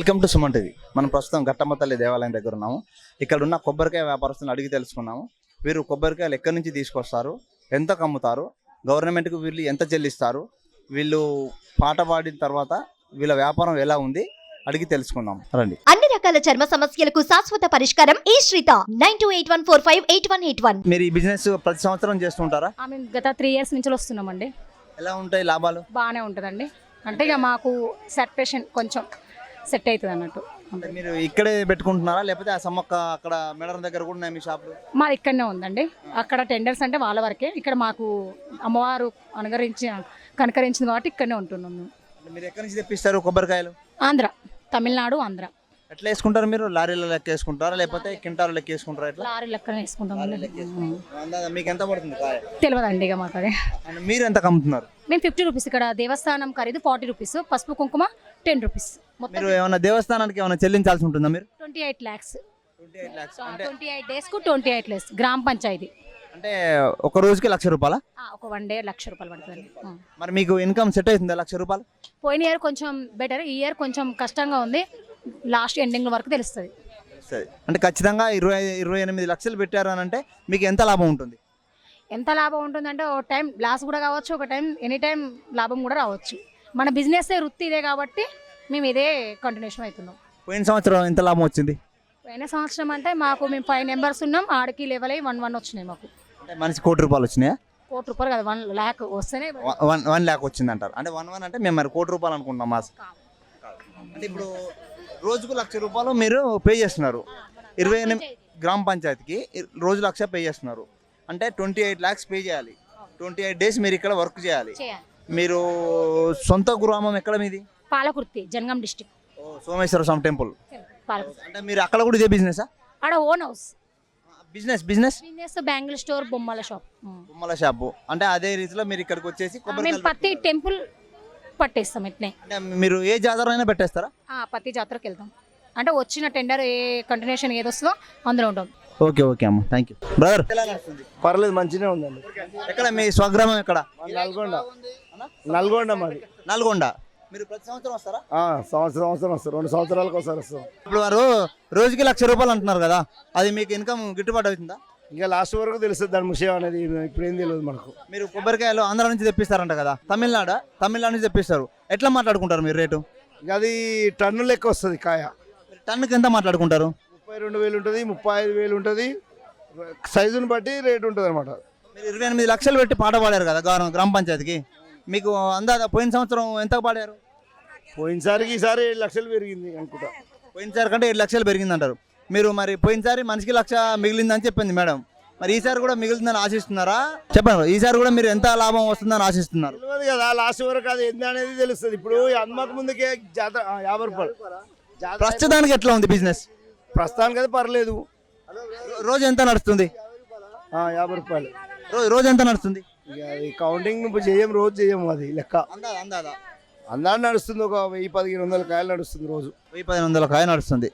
Welcome to Suman TV. మనం ప్రస్తుతం ఘట్టమ్మ తల్లి దేవాలయం దగ్గర ఉన్నాము. ఇక్కడ ఉన్న కొబ్బరికాయ వ్యాపారస్తులను అడిగి తెలుసుకున్నాము. వీరు కొబ్బరికాయలు ఎక్కడి నుంచి తీసుకొస్తారు, ఎంత కమ్ముతారు, గవర్నమెంట్కి వీళ్ళు ఎంత చెల్లిస్తారు, వీళ్ళు పాట పాడిన తర్వాత వీళ్ళ వ్యాపారం ఎలా ఉంది అడిగి తెలుసుకుందాం రండి. అన్ని రకాల చర్మ సమస్యలకు శాశ్వత పరిష్కారం ఈ శ్రీత 9281458181. మీరు ఈ బిజినెస్ ప్రతి సంవత్సరం చేస్తుంటారా? మేము గత 3 years నుంచి వస్తున్నామండి. ఎలా ఉంటాయి లాభాలు? బాగానే ఉంటుందండి. అంటే ఇక మాకు సెట్ కొంచెం సెట్ అవుతుంది అన్నట్టు. అంటే మీరు ఇక్కడే పెట్టుకుంటున్నారా లేకపోతే ఆ సమ్మక్క అక్కడ మేడరం దగ్గర కూడా ఉన్నాయి మీ షాపులు? మాది ఇక్కడనే ఉందండి. అక్కడ టెండర్స్ అంటే వాళ్ళ వరకే. ఇక్కడ మాకు అమ్మవారు కనకరించింది కాబట్టి ఇక్కడనే ఉంటున్నాం మేము. మీరు ఎక్కడి నుంచి తెప్పిస్తారు కొబ్బరికాయలు? ఆంధ్ర, తమిళనాడు, ఆంధ్ర. ఎట్లా వేసుకుంటారు మీరు? లారీలో లెక్క వేసుకుంటారా లేకపోతే కింటాలు లెక్క వేసుకుంటారా? ఎట్లా? లారీ లెక్కన వేసుకుంటామండి. మీకు ఎంత పడుతుంది కాయ? తెలియదండి ఇక మాకు అదే. మీరు ఎంత కమ్ముతున్నారు? మేము 50 రూపీస్. ఇక్కడ దేవస్థానం ఖరీదు 40 రూపీస్, పసుపు కుంకుమ 10 రూపీస్. మీరు ఏమైనా దేవస్థానానికి ఏమైనా చెల్లించాల్సి ఉంటుందా? మీరు 28 lakhs. 28 lakhs అంటే 28 days కు 28 lakhs. గ్రామ పంచాయతీ. అంటే ఒక రోజుకి ₹1,00,000? ఒక 1 day ₹1,00,000 పడుతుంది. మరి మీకు ఇన్కమ్ సెట్ అవుతుందా ₹1,00,000? పోయిన ఇయర్ కొంచెం బెటర్, ఈ ఇయర్ కొంచెం కష్టంగా ఉంది. లాస్ట్ ఎండింగ్ వరకు తెలుస్తుంది. అంటే ఖచ్చితంగా 28 లక్షలు పెట్టారు అని అంటే మీకు ఎంత లాభం ఉంటుంది? ఎంత లాభం ఉంటుందంటే ఒక టైం లాస్ కూడా కావచ్చు, ఒక టైం ఎనీ టైం లాభం కూడా రావచ్చు. మన బిజినెస్ వృత్తి ఇదే కాబట్టి మేము ఇదే కంటిన్యూషన్ అవుతున్నాం. పోయిన సంవత్సరం ఎంత లాభం వచ్చింది? పోయిన సంవత్సరం అంటే మేము 5 members ఉన్నాం. ఆడికి లెవెల్ అయ్యి 1 వచ్చినాయి మాకు. అంటే మనిషి ₹1,00,000 వచ్చినాయా? ₹1,00,000 కదా, 1 lakh వస్తేనే 1 lakh వచ్చింది అంటారు. అంటే 1 అంటే మేము మరి ₹1,00,000 అనుకుంటున్నాం మాస్. అంటే ఇప్పుడు రోజుకు ₹1,00,000 మీరు పే చేస్తున్నారు. 28 గ్రామ పంచాయతీకి రోజు 1,00,000 పే చేస్తున్నారు. అంటే 28 lakhs పే చేయాలి. 28 days మీరు ఇక్కడ వర్క్ చేయాలి. మీరు సొంత గ్రామం ఎక్కడ మీది? పాలకుర్తి, జనగాం డిస్ట్రిక్ట్. సోమేశ్వర స్వామి టెంపుల్. అంటే మీరు అక్కడ కూడా ఇదే బిజినెస్? ఆడ own house business bangle store, బొమ్మల షాపు. అంటే అదే రీతిలో మీరు ఇక్కడికి వచ్చేసి ప్రతి టెంపుల్ పట్టేస్తాం. ఇట్నే అంటే మీరు ఏ జాతర అయినా పెట్టేస్తారా? ప్రతి జాతరకు వెళ్తాం. అంటే వచ్చిన టెండర్ ఏ కంటిన్యూషన్ ఏది వస్తుందో అందులో ఉంటాం. ఓకే అమ్మ, థ్యాంక్ యూ బ్రదర్. పర్లేదు, మంచిగా ఉందండి. ఎక్కడ మీ స్వగ్రామం ఎక్కడ? నల్గొండ మాది. నల్గొండ. మీరు ప్రతి సంవత్సరం వస్తారా? సంవత్సరం వస్తారు, 2 సంవత్సరాలకు ఒకసారి వస్తాం. ఇప్పుడు వారు రోజుకి ₹1,00,000 అంటున్నారు కదా, అది మీకు ఇన్కమ్ గిట్టుబాటు అవుతుందా? ఇంకా లాస్ట్ వరకు తెలుస్తుంది దాని విషయం అనేది. ఇప్పుడు ఏం తెలియదు మనకు. మీరు కొబ్బరికాయలు ఆంధ్ర నుంచి తెప్పిస్తారంట కదా, తమిళనాడు నుంచి తెప్పిస్తారు. ఎట్లా మాట్లాడుకుంటారు మీరు రేటు? ఇంకా అది టన్ను లెక్క వస్తుంది కాయ. టన్నుకి ఎంత మాట్లాడుకుంటారు? 32,000 ఉంటుంది, 35,000 ఉంటుంది. సైజుని బట్టి రేటు ఉంటుంది అనమాట. మీరు 28 లక్షలు పెట్టి పాట పాడారు కదా గ్రామ పంచాయతీకి, మీకు అందాజ పోయిన సంవత్సరం ఎంత పాడారు? పోయినసారికి ఈసారి 7 లక్షలు పెరిగింది అనుకుంటా. పోయినసారి కంటే 7 లక్షలు పెరిగింది అంటారు మీరు. మరి పోయినసారి మనిషికి 1,00,000 మిగిలిందని చెప్పింది మేడం. మరి ఈసారి కూడా మిగులుతుందని ఆశిస్తున్నారా? చెప్పండి, ఈసారి కూడా మీరు ఎంత లాభం వస్తుందని ఆశిస్తున్నారు? తెలియదు కదా, లాస్ట్ వరకు అది ఎంత అనేది తెలుస్తుంది. ఇప్పుడు అమ్మక ముందుకే జాతర ₹50. ప్రస్తుతానికి ఎట్లా ఉంది బిజినెస్? ప్రస్తుతానికి అయితే పర్లేదు. రోజు ఎంత నడుస్తుంది? ₹50. రోజు ఎంత నడుస్తుంది? ఇక అది కౌంటింగ్ రోజు చెయ్యం, అది లెక్క అందాదా అందా నడుస్తుంది. ఒక 1000-1500 కాయలు నడుస్తుంది రోజు. 1000-1500 కాయ నడుస్తుంది.